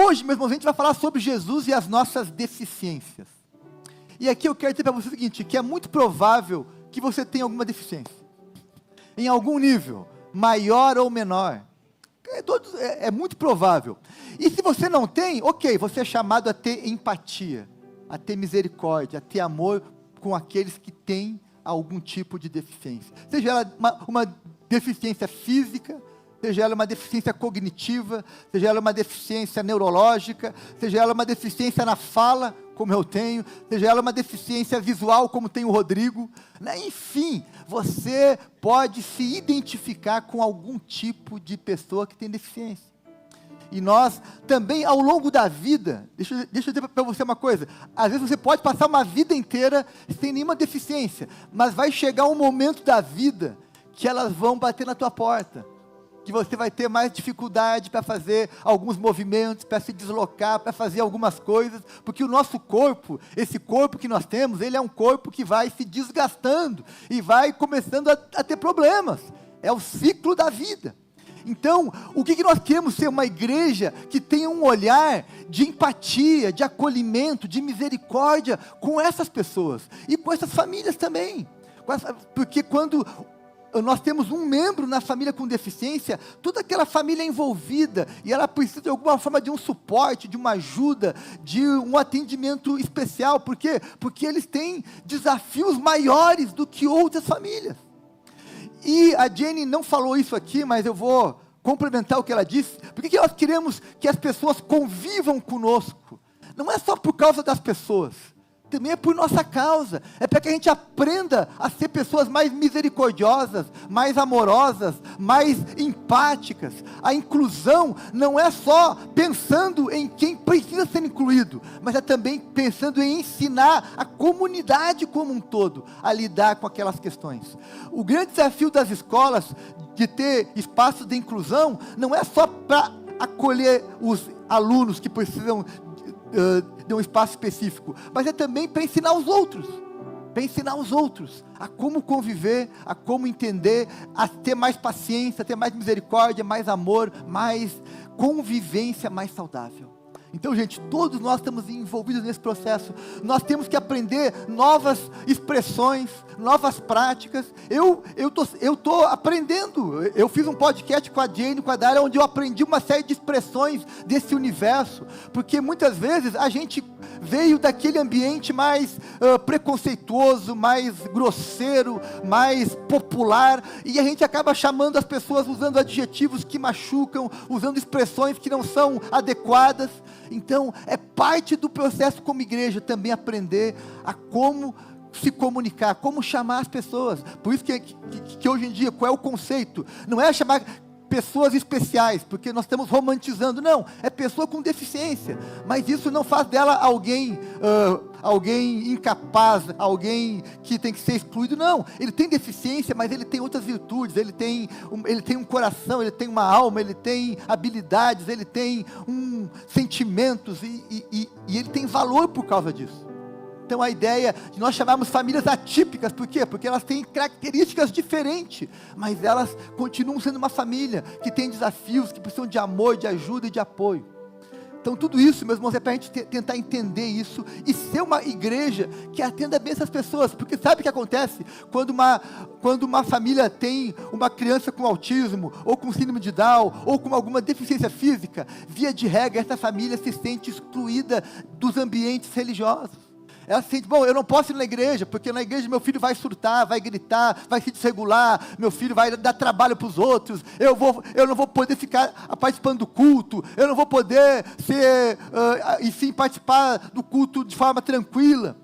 Hoje, meus irmãos, a gente vai falar sobre Jesus e as nossas deficiências. E aqui eu quero dizer para você o seguinte, que é muito provável que você tenha alguma deficiência. Em algum nível, maior ou menor. É muito provável. E se você não tem, ok, você é chamado a ter empatia, a ter misericórdia, a ter amor com aqueles que têm algum tipo de deficiência. Seja ela uma deficiência física, seja ela uma deficiência cognitiva, seja ela uma deficiência neurológica, seja ela uma deficiência na fala, como eu tenho, seja ela uma deficiência visual, como tem o Rodrigo, né? Enfim, você pode se identificar com algum tipo de pessoa que tem deficiência. E nós também, ao longo da vida, deixa eu dizer para você uma coisa, às vezes você pode passar uma vida inteira sem nenhuma deficiência, mas vai chegar um momento da vida que elas vão bater na tua porta, que você vai ter mais dificuldade para fazer alguns movimentos, para se deslocar, para fazer algumas coisas, porque o nosso corpo, esse corpo que nós temos, ele é um corpo que vai se desgastando, e vai começando a ter problemas, é o ciclo da vida. Então, o que nós queremos ser? Uma igreja que tenha um olhar de empatia, de acolhimento, de misericórdia com essas pessoas, e com essas famílias também, porque quando nós temos um membro na família com deficiência, toda aquela família é envolvida, e ela precisa de alguma forma de um suporte, de uma ajuda, de um atendimento especial. Por quê? Porque eles têm desafios maiores do que outras famílias. E a Jenny não falou isso aqui, mas eu vou complementar o que ela disse. Por que nós queremos que as pessoas convivam conosco? Não é só por causa das pessoas, também é por nossa causa, é para que a gente aprenda a ser pessoas mais misericordiosas, mais amorosas, mais empáticas. A inclusão não é só pensando em quem precisa ser incluído, mas é também pensando em ensinar a comunidade como um todo a lidar com aquelas questões. O grande desafio das escolas de ter espaços de inclusão não é só para acolher os alunos que precisam de um espaço específico, mas é também para ensinar os outros, a como conviver, a como entender, a ter mais paciência, a ter mais misericórdia, mais amor, mais convivência mais saudável. Então, gente, todos nós estamos envolvidos nesse processo. Nós temos que aprender novas expressões, novas práticas. Eu tô aprendendo. Eu fiz um podcast com a Jane, com a Dara, onde eu aprendi uma série de expressões desse universo, porque muitas vezes a gente veio daquele ambiente mais preconceituoso, mais grosseiro, mais popular, e a gente acaba chamando as pessoas, usando adjetivos que machucam, usando expressões que não são adequadas. Então, é parte do processo como igreja também aprender a como se comunicar, como chamar as pessoas. Por isso que hoje em dia, qual é o conceito? Não é chamar pessoas especiais, porque nós estamos romantizando, não, é pessoa com deficiência, mas isso não faz dela alguém incapaz, alguém que tem que ser excluído, não, ele tem deficiência, mas ele tem outras virtudes, ele tem um coração, ele tem uma alma, ele tem habilidades, ele tem sentimentos, e ele tem valor por causa disso. Então a ideia de nós chamarmos famílias atípicas, por quê? Porque elas têm características diferentes, mas elas continuam sendo uma família, que tem desafios, que precisam de amor, de ajuda e de apoio. Então tudo isso, meus irmãos, é para a gente tentar entender isso, e ser uma igreja que atenda bem essas pessoas, porque sabe o que acontece? Quando uma família tem uma criança com autismo, ou com síndrome de Down, ou com alguma deficiência física, via de regra, essa família se sente excluída dos ambientes religiosos. Ela sente, bom, eu não posso ir na igreja, porque na igreja meu filho vai surtar, vai gritar, vai se desregular, meu filho vai dar trabalho para os outros, eu não vou poder ficar participando do culto, eu não vou poder enfim, participar do culto de forma tranquila.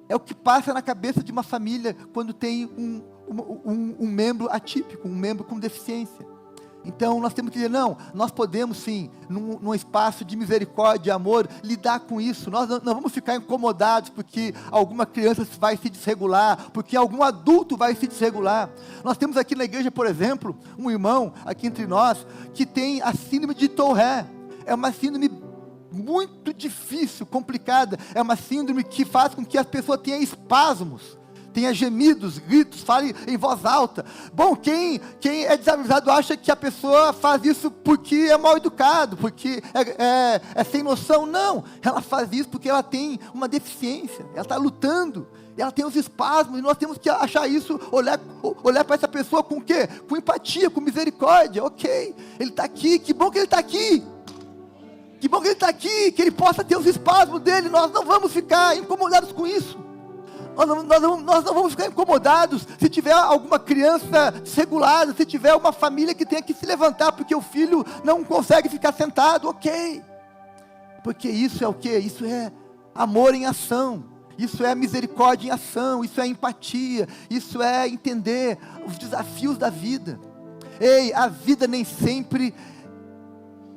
É o que passa na cabeça de uma família quando tem um membro atípico, um membro com deficiência. Então nós temos que dizer, não, nós podemos sim, num espaço de misericórdia, de amor, lidar com isso. Nós não vamos ficar incomodados porque alguma criança vai se desregular, porque algum adulto vai se desregular. Nós temos aqui na igreja, por exemplo, um irmão aqui entre nós, que tem a síndrome de Tourette. É uma síndrome muito difícil, complicada, é uma síndrome que faz com que as pessoas tenham espasmos tenha gemidos, gritos, fale em voz alta. Bom, quem é desavisado acha que a pessoa faz isso porque é mal educado, porque é sem noção. Não, ela faz isso porque ela tem uma deficiência, ela está lutando, ela tem os espasmos, e nós temos que achar isso, olhar para essa pessoa com o quê? Com empatia, com misericórdia. Ok, ele está aqui, que bom que ele está aqui. Que bom que ele está aqui, que ele possa ter os espasmos dele. Nós não vamos ficar incomodados com isso. Nós não vamos ficar incomodados se tiver alguma criança desregulada, se tiver uma família que tenha que se levantar porque o filho não consegue ficar sentado. Ok, porque isso é o quê? Isso é amor em ação, isso é misericórdia em ação, isso é empatia, isso é entender os desafios da vida. Ei, a vida nem sempre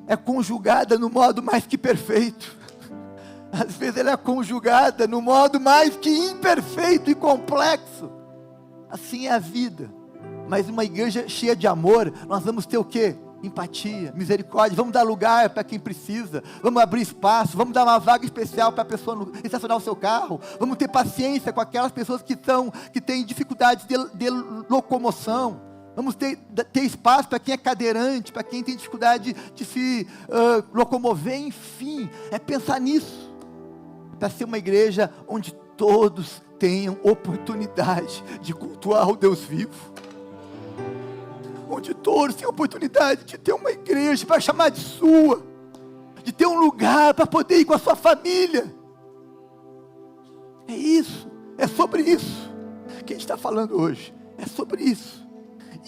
é conjugada no modo mais que perfeito. Às vezes ela é conjugada no modo mais que imperfeito e complexo. Assim é a vida. Mas uma igreja cheia de amor, nós vamos ter o quê? Empatia, misericórdia. Vamos dar lugar para quem precisa. Vamos abrir espaço. Vamos dar uma vaga especial para a pessoa estacionar o seu carro. Vamos ter paciência com aquelas pessoas que têm dificuldades de locomoção. Vamos ter espaço para quem é cadeirante, para quem tem dificuldade de se locomover. Enfim, é pensar nisso, para ser uma igreja onde todos tenham oportunidade de cultuar o Deus vivo, onde todos tenham oportunidade de ter uma igreja para chamar de sua, de ter um lugar para poder ir com a sua família. É isso, é sobre isso que a gente está falando hoje, é sobre isso.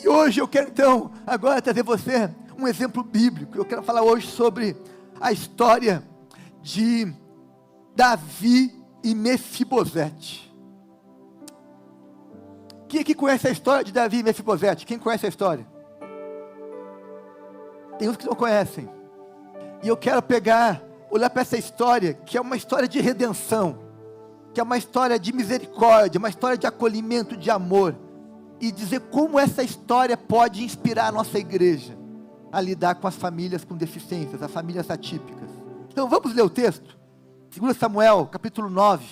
E hoje eu quero então, agora trazer você um exemplo bíblico. Eu quero falar hoje sobre a história de Davi e Mefibosete. Quem aqui conhece a história de Davi e Mefibosete? Quem conhece a história? Tem uns que não conhecem. E eu quero olhar para essa história, que é uma história de redenção, que é uma história de misericórdia, uma história de acolhimento, de amor, e dizer como essa história pode inspirar a nossa igreja a lidar com as famílias com deficiências, as famílias atípicas. Então vamos ler o texto, 2 Samuel, capítulo 9,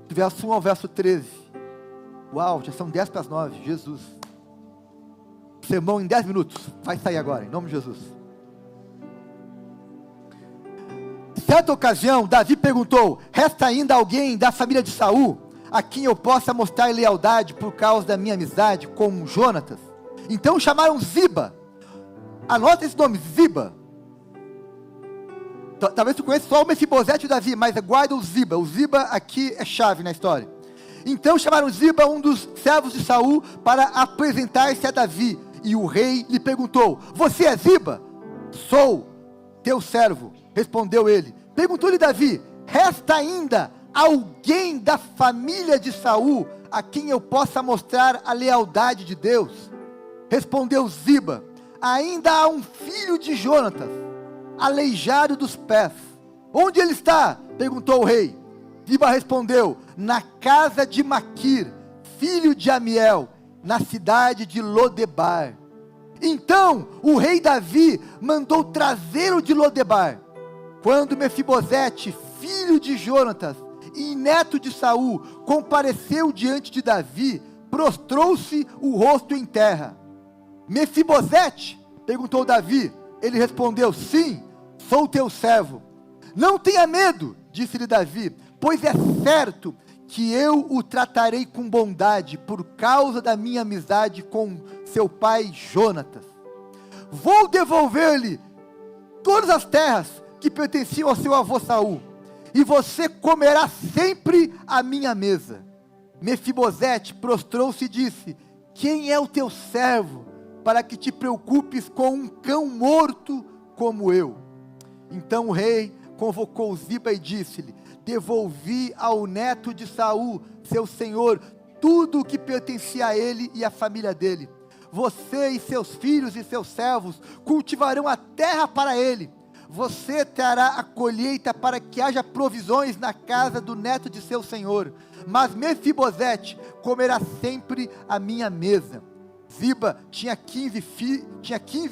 do verso 1 ao verso 13. Uau, já são 10 para as 9, Jesus. Sermão em 10 minutos, vai sair agora, em nome de Jesus. Certa ocasião, Davi perguntou: resta ainda alguém da família de Saul a quem eu possa mostrar lealdade por causa da minha amizade com Jonatas? Então chamaram Ziba. Anota esse nome, Ziba. Talvez tu conheça só o Mefibosete e Davi, mas guarda o Ziba. O Ziba aqui é chave na história. Então chamaram Ziba, um dos servos de Saul, para apresentar-se a Davi. E o rei lhe perguntou: você é Ziba? Sou teu servo, respondeu ele. Perguntou-lhe Davi: resta ainda alguém da família de Saul a quem eu possa mostrar a lealdade de Deus? Respondeu Ziba: ainda há um filho de Jonatas, aleijado dos pés. Onde ele está? Perguntou o rei. Ziba respondeu: na casa de Maquir, filho de Amiel, na cidade de Lodebar. Então o rei Davi mandou trazê-lo de Lodebar. Quando Mefibosete, filho de Jonatas e neto de Saul, compareceu diante de Davi, prostrou-se o rosto em terra. Mefibosete? Perguntou Davi. Ele respondeu: sim, sou teu servo. Não tenha medo, disse-lhe Davi, pois é certo que eu o tratarei com bondade por causa da minha amizade com seu pai Jonatas. Vou devolver-lhe todas as terras que pertenciam ao seu avô Saul, e você comerá sempre à minha mesa. Mefibosete prostrou-se e disse: quem é o teu servo para que te preocupes com um cão morto como eu? Então o rei convocou Ziba e disse-lhe: devolvi ao neto de Saul, seu senhor, tudo o que pertencia a ele e à família dele. Você e seus filhos e seus servos cultivarão a terra para ele. Você trará a colheita para que haja provisões na casa do neto de seu senhor. Mas Mefibosete comerá sempre à minha mesa. Ziba tinha 15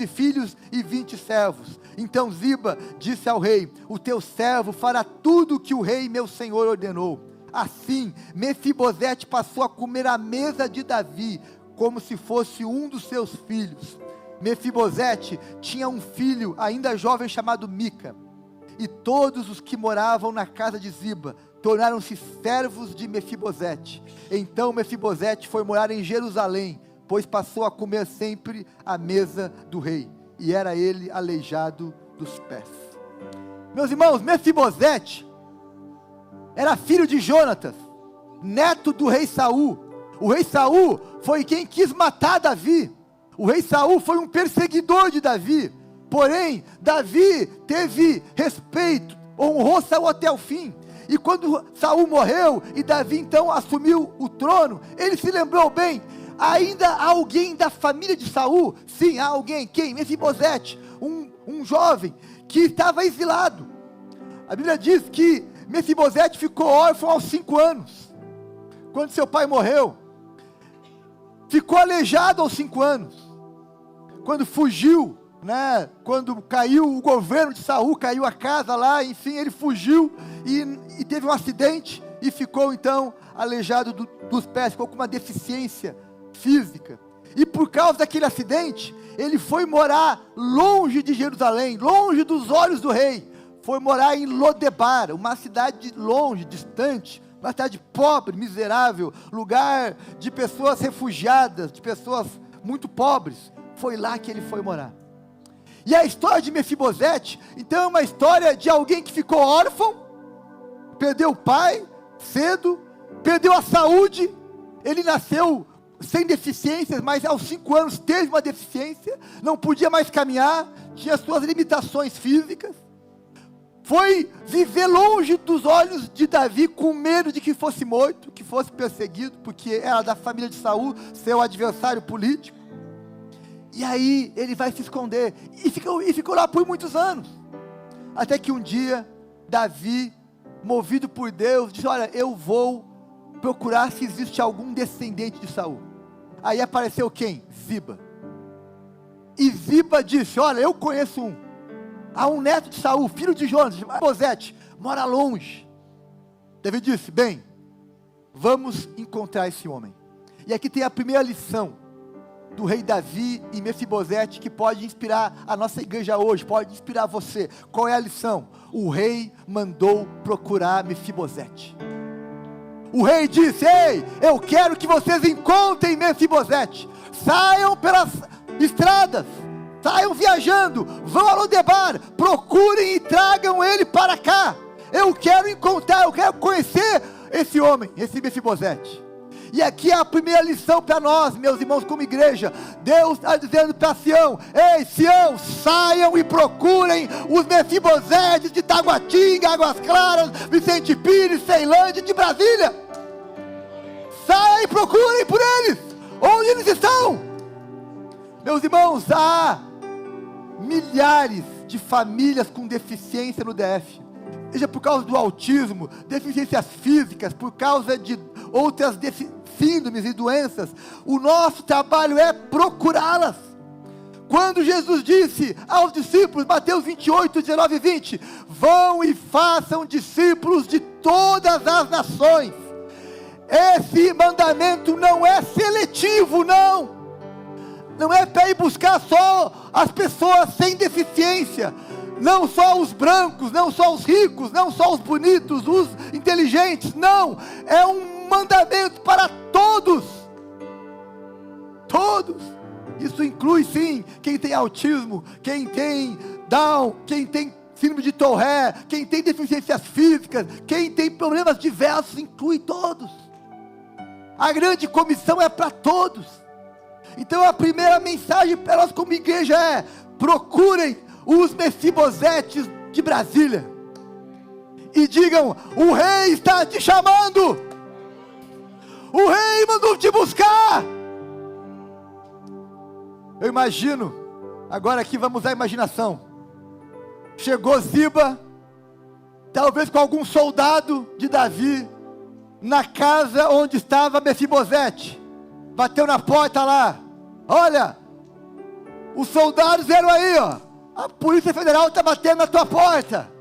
filhos e 20 servos. Então Ziba disse ao rei: o teu servo fará tudo o que o rei meu senhor ordenou. Assim, Mefibosete passou a comer à mesa de Davi, como se fosse um dos seus filhos. Mefibosete tinha um filho ainda jovem chamado Mica, e todos os que moravam na casa de Ziba tornaram-se servos de Mefibosete. Então Mefibosete foi morar em Jerusalém, pois passou a comer sempre à mesa do rei, e era ele aleijado dos pés. Meus irmãos, Mefibosete era filho de Jonatas, neto do rei Saul. O rei Saul foi quem quis matar Davi. O rei Saul foi um perseguidor de Davi. Porém, Davi teve respeito, honrou Saul até o fim. E quando Saul morreu e Davi então assumiu o trono, ele se lembrou bem, ainda há alguém da família de Saul, sim, há alguém, quem? Mefibosete, um jovem que estava exilado. A Bíblia diz que Mefibosete ficou órfão aos 5 anos, quando seu pai morreu. Ficou aleijado aos 5 anos, quando fugiu, quando caiu o governo de Saul, caiu a casa lá, enfim, ele fugiu e teve um acidente e ficou então aleijado dos pés, ficou com uma deficiência física. E por causa daquele acidente, ele foi morar longe de Jerusalém, longe dos olhos do rei. Foi morar em Lodebar, uma cidade longe, distante, uma cidade pobre, miserável, lugar de pessoas refugiadas, de pessoas muito pobres. Foi lá que ele foi morar. E a história de Mefibosete, então, é uma história de alguém que ficou órfão, perdeu o pai cedo, perdeu a saúde. Ele nasceu sem deficiências, mas aos 5 anos teve uma deficiência, não podia mais caminhar, tinha suas limitações físicas. Foi viver longe dos olhos de Davi, com medo de que fosse morto, que fosse perseguido, porque era da família de Saul, seu adversário político. E aí ele vai se esconder, e ficou lá por muitos anos, até que um dia, Davi, movido por Deus, disse: olha, eu vou procurar se existe algum descendente de Saul. Aí apareceu quem? Ziba. E Ziba disse: olha, eu conheço um. Há um neto de Saul, filho de Jonas, Mefibosete, mora longe. Davi disse: bem, vamos encontrar esse homem. E aqui tem a primeira lição do rei Davi e Mefibosete, que pode inspirar a nossa igreja hoje, pode inspirar você. Qual é a lição? O rei mandou procurar Mefibosete. O rei disse: ei, eu quero que vocês encontrem Mefibosete. Saiam pelas estradas, saiam viajando, vão a Lodebar, procurem e tragam ele para cá. Eu quero encontrar, eu quero conhecer esse homem, esse Mefibosete. E aqui é a primeira lição para nós, meus irmãos, como igreja. Deus está dizendo para Sião: ei, Sião, saiam e procurem os Mefibosetes de Taguatinga, Águas Claras, Vicente Pires, Ceilândia, de Brasília. Saiam e procurem por eles, onde eles estão. Meus irmãos, há milhares de famílias com deficiência no DF, seja por causa do autismo, deficiências físicas, por causa de outras síndromes e doenças. O nosso trabalho é procurá-las. Quando Jesus disse aos discípulos, Mateus 28, 19 e 20, vão e façam discípulos de todas as nações. Esse mandamento não é seletivo, não é para ir buscar só as pessoas sem deficiência, não só os brancos, não só os ricos, não só os bonitos, os inteligentes, não, é um mandamento para todos, isso inclui sim, quem tem autismo, quem tem Down, quem tem síndrome de Tourette, quem tem deficiências físicas, quem tem problemas diversos, inclui todos. A grande comissão é para todos. Então a primeira mensagem para nós como igreja é: procurem os Mefibosetes de Brasília e digam: o rei está te chamando, o rei mandou te buscar. Eu imagino, agora aqui vamos à imaginação, chegou Ziba, talvez com algum soldado de Davi, na casa onde estava Mefibosete, bateu na porta lá: olha, os soldados vieram aí, ó, a Polícia Federal está batendo na tua porta.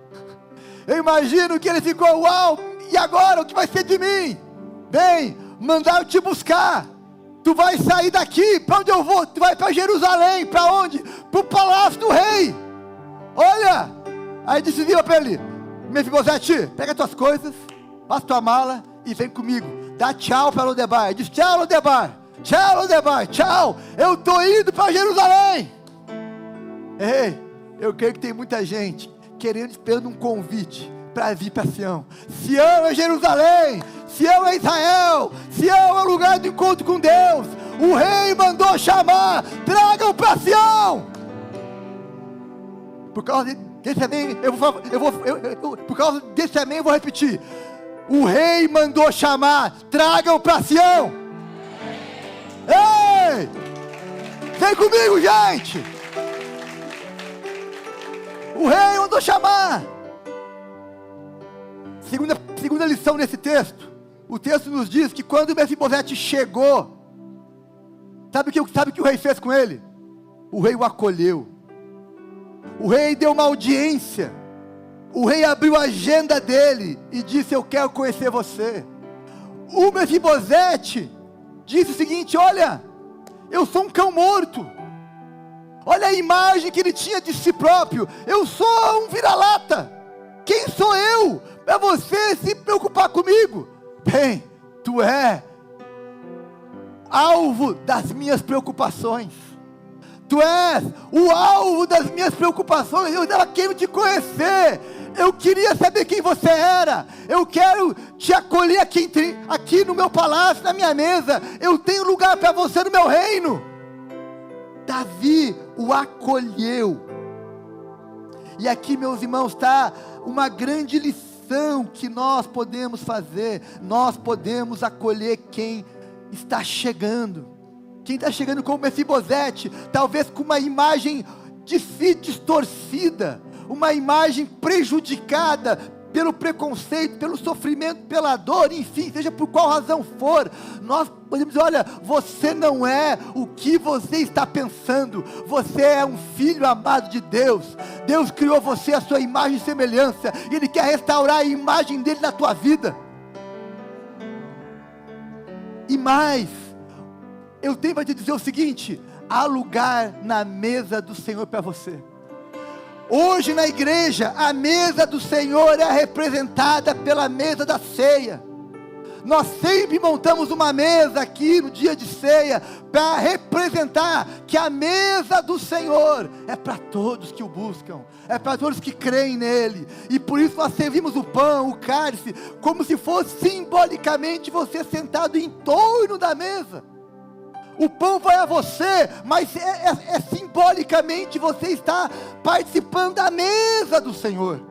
Eu imagino que ele ficou: uau, E agora, o que vai ser de mim? Bem, mandaram te buscar. Tu vai sair daqui, para onde eu vou? Tu vai para Jerusalém, para onde? Para o palácio do rei. Olha, aí disse, vira para ele, Mefibosete, pega tuas coisas, faz tua mala e vem comigo. Dá tchau para Lodebar. Ele diz, tchau Lodebar, tchau Lodebar, tchau, eu estou indo para Jerusalém. Ei, eu creio que tem muita gente querendo, esperando um convite para vir para Sião. Sião é Jerusalém, Sião é Israel, Sião é o lugar do encontro com Deus. O rei mandou chamar, tragam para Sião. Por causa desse amém, por causa desse amém eu vou repetir. O rei mandou chamar, tragam para Sião. Ei, vem comigo, gente. O rei mandou chamar. Segunda lição nesse texto. O texto nos diz que quando Mefibosete chegou, sabe o que o rei fez com ele? O rei o acolheu. O rei deu uma audiência. O rei abriu a agenda dele e disse, eu quero conhecer você. O Mefibosete disse o seguinte, olha, eu sou um cão morto. Olha a imagem que ele tinha de si próprio. Eu sou um vira-lata. Quem sou eu para você se preocupar comigo? Bem, tu é alvo das minhas preocupações. Tu és o alvo das minhas preocupações. Eu estava querendo te conhecer. Eu queria saber quem você era. Eu quero te acolher aqui no meu palácio, na minha mesa. Eu tenho lugar para você no meu reino. Davi o acolheu. E aqui, meus irmãos, está uma grande lição que nós podemos fazer. Nós podemos acolher quem está chegando. Quem está chegando como Mefibosete, talvez com uma imagem de si distorcida, uma imagem prejudicada pelo preconceito, pelo sofrimento, pela dor, enfim, seja por qual razão for. Nós podemos dizer, olha, você não é o que você está pensando. Você é um filho amado de Deus. Deus criou você à sua imagem e semelhança. E Ele quer restaurar a imagem dele na tua vida. E mais, eu tenho para te dizer o seguinte: há lugar na mesa do Senhor para você. Hoje na igreja, a mesa do Senhor é representada pela mesa da ceia. Nós sempre montamos uma mesa aqui no dia de ceia, para representar que a mesa do Senhor é para todos que o buscam, é para todos que creem nele. E por isso nós servimos o pão, o cálice, como se fosse simbolicamente você sentado em torno da mesa. O pão vai a você, mas é simbolicamente você está participando da mesa do Senhor.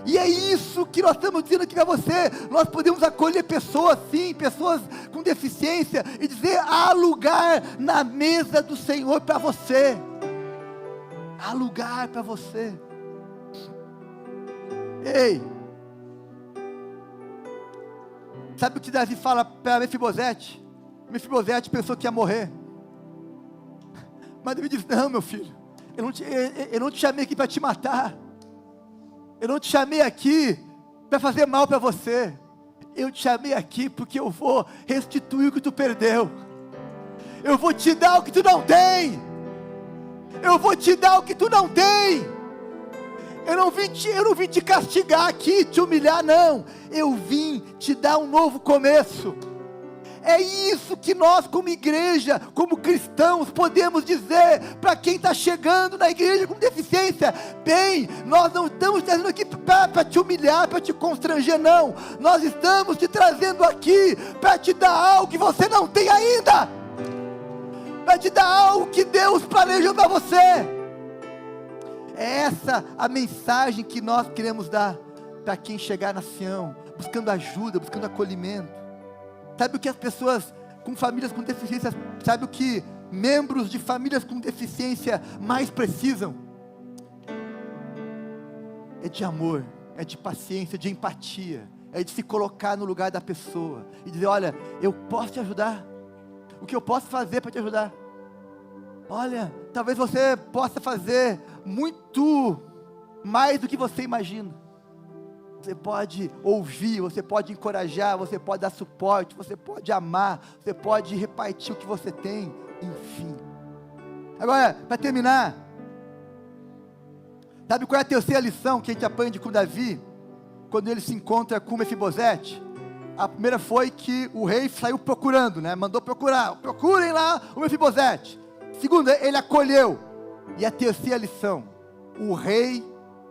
E é isso que nós estamos dizendo aqui para você. Nós podemos acolher pessoas, sim, pessoas com deficiência, e dizer, há lugar na mesa do Senhor para você. Há lugar para você. Ei, sabe o que Davi fala para Mefibosete? Mefibosete pensou que ia morrer, mas Davi disse, não, meu filho, eu não te chamei aqui para te matar, eu não te chamei aqui para fazer mal para você, eu te chamei aqui porque eu vou restituir o que tu perdeu, eu vou te dar o que tu não tem, eu vou te dar o que tu não tem. Eu não vim te castigar aqui, te humilhar, não, eu vim te dar um novo começo. É isso que nós como igreja, como cristãos, podemos dizer para quem está chegando na igreja com deficiência. Bem, nós não estamos trazendo aqui para te humilhar, para te constranger, não. Nós estamos te trazendo aqui para te dar algo que você não tem ainda, para te dar algo que Deus planejou para você. É essa a mensagem que nós queremos dar para quem chegar na Sião, buscando ajuda, buscando acolhimento. Sabe o que as pessoas com famílias com deficiência, sabe o que membros de famílias com deficiência mais precisam? É de amor, é de paciência, de empatia, é de se colocar no lugar da pessoa e dizer, olha, eu posso te ajudar, o que eu posso fazer para te ajudar? Olha, talvez você possa fazer muito mais do que você imagina. você pode ouvir, você pode encorajar, você pode dar suporte, você pode amar, você pode repartir o que você tem, enfim. Agora, para terminar, sabe qual é a terceira lição que a gente aprende com Davi, quando ele se encontra com Mefibosete? A primeira foi que o rei saiu procurando, né? Mandou procurar, procurem lá o Mefibosete. Segunda, ele acolheu. E a terceira lição, o rei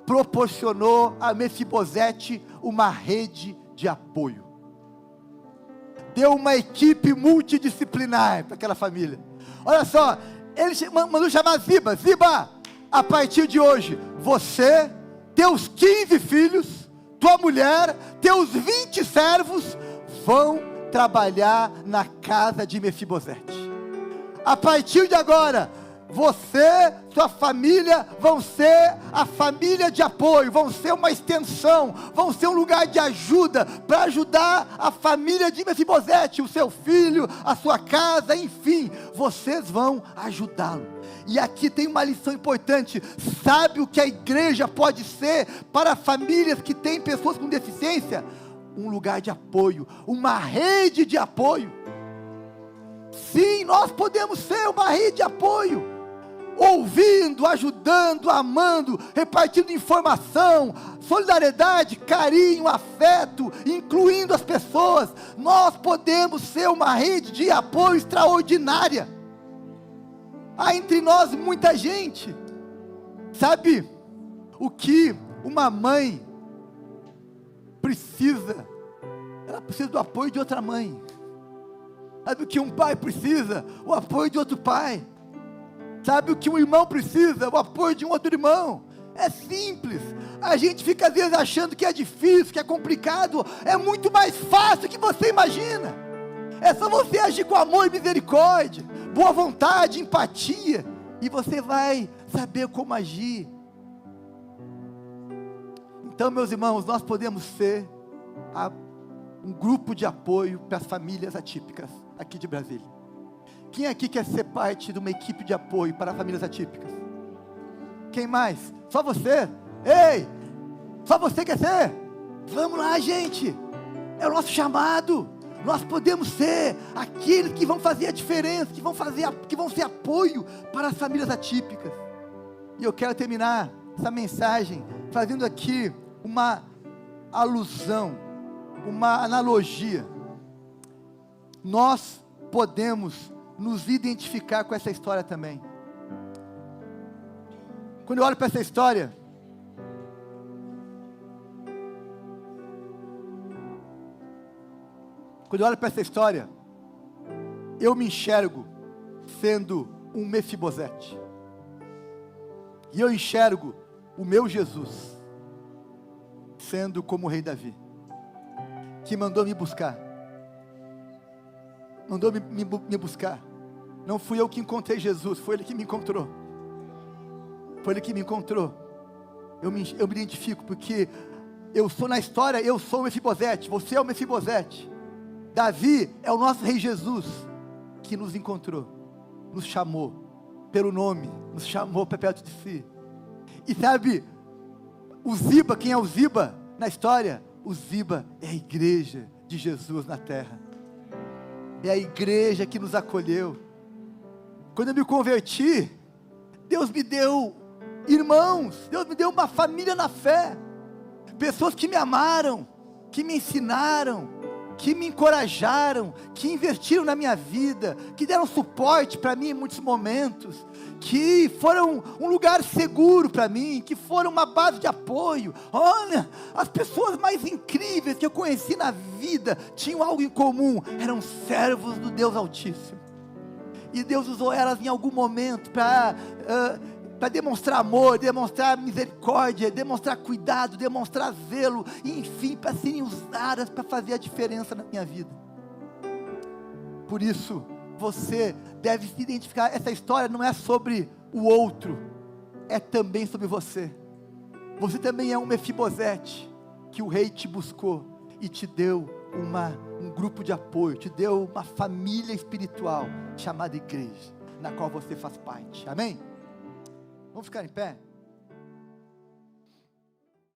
proporcionou a Mefibosete uma rede de apoio. Deu uma equipe multidisciplinar para aquela família. Olha só, ele mandou chamar Ziba. Ziba, a partir de hoje, você, teus 15 filhos, tua mulher, teus 20 servos, vão trabalhar na casa de Mefibosete. A partir de agora, você, sua família, vão ser a família de apoio, vão ser uma extensão, vão ser um lugar de ajuda, para ajudar a família de Mefibosete, o seu filho, a sua casa, enfim, vocês vão ajudá-lo. E aqui tem uma lição importante, sabe o que a igreja pode ser para famílias que têm pessoas com deficiência? Um lugar de apoio, uma rede de apoio. Sim, nós podemos ser uma rede de apoio, ouvindo, ajudando, amando, repartindo informação, solidariedade, carinho, afeto, incluindo as pessoas. Nós podemos ser uma rede de apoio extraordinária. Há entre nós muita gente. Sabe o que uma mãe precisa? Ela precisa do apoio de outra mãe. Sabe o que um pai precisa? O apoio de outro pai. Sabe o que um irmão precisa? O apoio de um outro irmão. É simples. A gente fica às vezes achando que é difícil, que é complicado. É muito mais fácil do que você imagina. É só você agir com amor e misericórdia, boa vontade, empatia, e você vai saber como agir. Então, meus irmãos, nós podemos ser um grupo de apoio para as famílias atípicas aqui de Brasília. Quem aqui quer ser parte de uma equipe de apoio para famílias atípicas? Quem mais? Só você? Ei, só você quer ser? Vamos lá, gente, é o nosso chamado. Nós podemos ser aqueles que vão fazer a diferença, que vão ser apoio para as famílias atípicas. E eu quero terminar essa mensagem fazendo aqui uma alusão, uma analogia. Nós podemos nos identificar com essa história também. Quando eu olho para essa história, eu me enxergo sendo um Mefibosete. E eu enxergo o meu Jesus sendo como o rei Davi, que mandou me buscar. Mandou me buscar. Não fui eu que encontrei Jesus, foi Ele que me encontrou. Foi Ele que me encontrou. Eu me identifico, porque eu sou na história, eu sou o Mefibosete, você é o Mefibosete. Davi é o nosso rei Jesus, que nos encontrou, nos chamou pelo nome, nos chamou para perto de si. E sabe, o Ziba, quem é o Ziba na história? O Ziba é a igreja de Jesus na terra. É a igreja que nos acolheu. Quando eu me converti, Deus me deu irmãos, Deus me deu uma família na fé, pessoas que me amaram, que me ensinaram, que me encorajaram, que investiram na minha vida, que deram suporte para mim em muitos momentos, que foram um lugar seguro para mim, que foram uma base de apoio. Olha, as pessoas mais incríveis que eu conheci na vida tinham algo em comum, eram servos do Deus Altíssimo, e Deus usou elas em algum momento para demonstrar amor, demonstrar misericórdia, demonstrar cuidado, demonstrar zelo, enfim, para serem usadas para fazer a diferença na minha vida. Por isso, você deve se identificar. Essa história não é sobre o outro, é também sobre você. Você também é um Mefibosete, que o rei te buscou e te deu um grupo de apoio, te deu uma família espiritual chamada igreja, na qual você faz parte. Amém? Vamos ficar em pé?